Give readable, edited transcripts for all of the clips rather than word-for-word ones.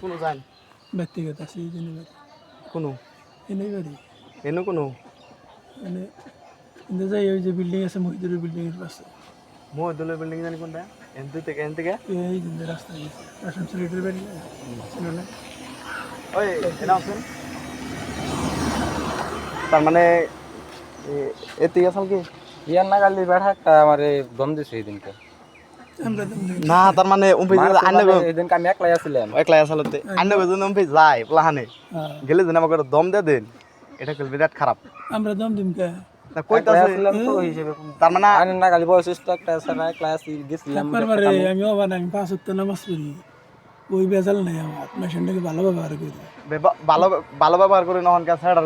কোনো যান ব্যক্তিগত আছে এই জন্য কোনো এনেই বাড়ি এনো কোনো মানে কিন্তু যাই ওই যে বিল্ডিং আছে মহিদুরের বিল্ডিং এর পাশে মহদুলের বিল্ডিং জানি কোনটা এন থেকে এই যে রাস্তা গেছে আসাম সিলেটের বাড়ি ছিল না ওই এনা আছেন তার মানে এতে আসল কি ইয়ার না গালি বেড়া একটা আমারে দম দিছে এই দিনকে আমরা তো না তার মানে উম্পে আন্নে এই দিনকে আমি একলাই আছিলাম একলাই আসলতে আন্নে গজন উম্পে যায় প্লাহানে গেলে যেন আমাকে দম দে দেন এটা কল বিরাট খারাপ আমরা দম দিম কে না কইতাছে আসলাম তো ওই হিসেবে তার মানে আইন না গালি বয়স তো একটা সারা ক্লাস গেছিলাম একবারে আমিও বানাই আমি 5 ওয়াক্ত নামাজ পড়ি ওই বেজাল নাই আমার মেশিনটাকে ভালো ব্যবহার করি ভালো ভালো ব্যবহার করে নহন কা ছাড়া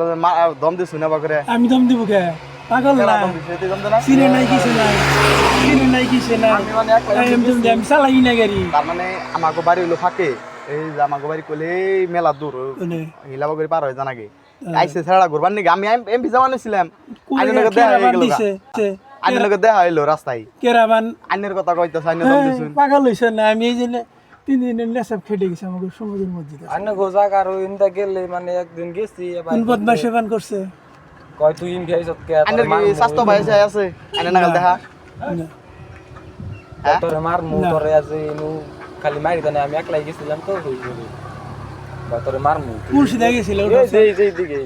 দম দিছ না বা করে আমি দম দিব কে পাগল না দম দিছ এতে দম দে না সিনে নাই কিছু নাই সিনে নাই কিছু নাই আমি মানে একলাই আমি দম দিম চালাই না গাড়ি তার মানে আমাকে বাড়ি হলো ফাঁকে এই যে আমাকে বাড়ি কইলে মেলা দূর মানে হিলাবা করে পার হয় জানাগে আইছে ছাড়া ঘুরবার নাকি আমি এমপি জামানে ছিলাম আইনের লগে দেখা কেরাবান হয়ে গেল দিছে আইনের লগে দেখা হইলো রাস্তায় কেরাবান আইনের কথা কইতাছ আইনের দম দিছুন পাগল হইছে না আমি এই জন্য 3 দিনের নেশাব খেটে গেছে আমাকে সমুদ্রের মসজিদে আইন গোজাক আর ইন্দা গেলে মানে একদিন গেছি কোন বদমাশ সেবান করছে কয় তুই ইন খাইছ কে আইনের কি স্বাস্থ্য ভাই আছে আইনের নাগাল দেখা তোরে মার মু তোরে আজ নু খালি মারি দানে আমি একলাই গেছিলাম তো হই গেল বা তোরে মার মু মুর্শিদা গেছিল এই যেই দিকে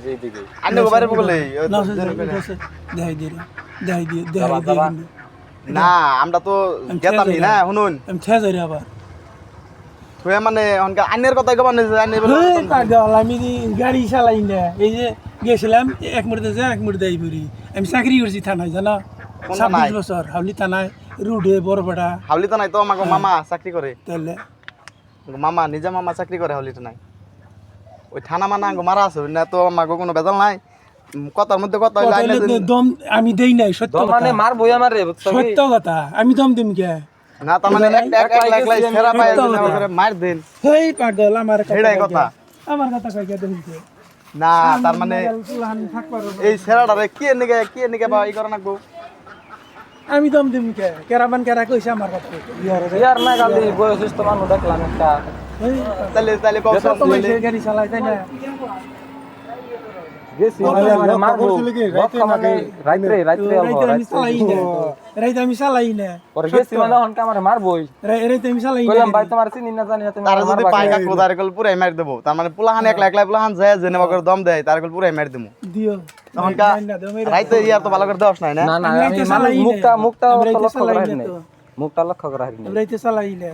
আইনের বাড়ি বলে দেখাই দিয়ে না আমরা তো গেতামই না শুনুন আমি ঠেয়া যাই আবার তুই মানে অনকা আইনের কথা কবার না আইনের পাগল আমি গাড়ি চালাই না এই যে গেছিলাম এক মুহূর্তে যা এক মুহূর্তে আই পড়ি আমি চাকরি করছি থানায় জানা 26 বছর হাউলি থানায় রুডে বড়পাড়া হাউলি তো নাই তো আমাকে মামা চাকরি করে তাহলে মামা নিজে মামা চাকরি করে হাউলি তো নাই ওই থানা মানা আঙ্গ মারা আছে না তো আমাকে কোনো বেজাল নাই কথার মধ্যে কথা হইলে আইনে দম আমি দেই নাই সত্য তো মানে মার বই আমারে সত্য কথা আমি দম দিম কে না তার মানে এক লাখ সেরা পায় করে মার দেন হেই পাগল আমার এটাই কথা আমার কথা কই কে দেখিছে না তার মানে এই সেরাটারে কি নিকে বা ই করে নাকবো আমি দম দিম কে কেরামান কেরা কইছে আমার কথা ইয়ার না গালি বয়স তো মানুষ দেখলাম একটা তাহলে বক্স গাড়ি চালাই তাই না গেছি মারবো রাইতে রাইতে আমি চালাই না পরে গেছি মানে হনকা আমারে মারবই রাইতে আমি চালাই কইলাম ভাই তোমার চিনি না জানি না তুমি তারা যদি পায় কাক কোদারে কল পুরাই মার দেবো তার মানে পুলাহান একলা পুলাহান যায় জেনে বাগর দম দেয় তার কল পুরাই মার দেবো দিও তখন কা রাইতে ইয়ার তো ভালো করে দেওয়াস নাই না না না আমি মুখটা লক্ষ্য করা হয়নি মুখটা লক্ষ্য করা হয়নি রাইতে চালাই না